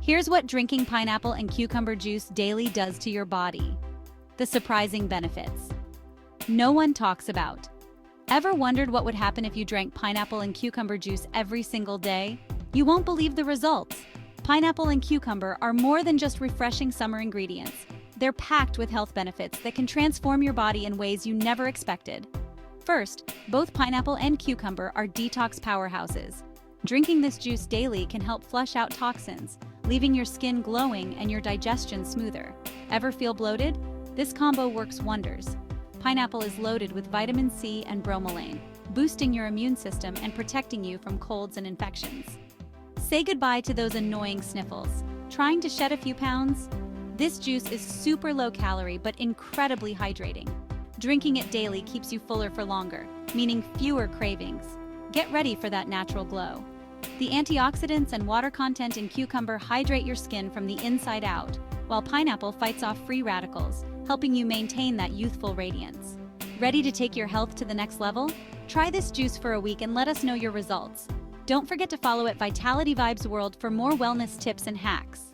Here's what drinking pineapple and cucumber juice daily does to your body. The surprising benefits no one talks about. Ever wondered what would happen if you drank pineapple and cucumber juice every single day? You won't believe the results. Pineapple and cucumber are more than just refreshing summer ingredients. They're packed with health benefits that can transform your body in ways you never expected. First, both pineapple and cucumber are detox powerhouses. Drinking this juice daily can help flush out toxins, leaving your skin glowing and your digestion smoother. Ever feel bloated? This combo works wonders. Pineapple is loaded with vitamin C and bromelain, boosting your immune system and protecting you from colds and infections. Say goodbye to those annoying sniffles. Trying to shed a few pounds? This juice is super low calorie but incredibly hydrating. Drinking it daily keeps you fuller for longer, meaning fewer cravings. Get ready for that natural glow. The antioxidants and water content in cucumber hydrate your skin from the inside out, while pineapple fights off free radicals, helping you maintain that youthful radiance. Ready to take your health to the next level? Try this juice for a week and let us know your results. Don't forget to follow at Vitality Vibes World for more wellness tips and hacks.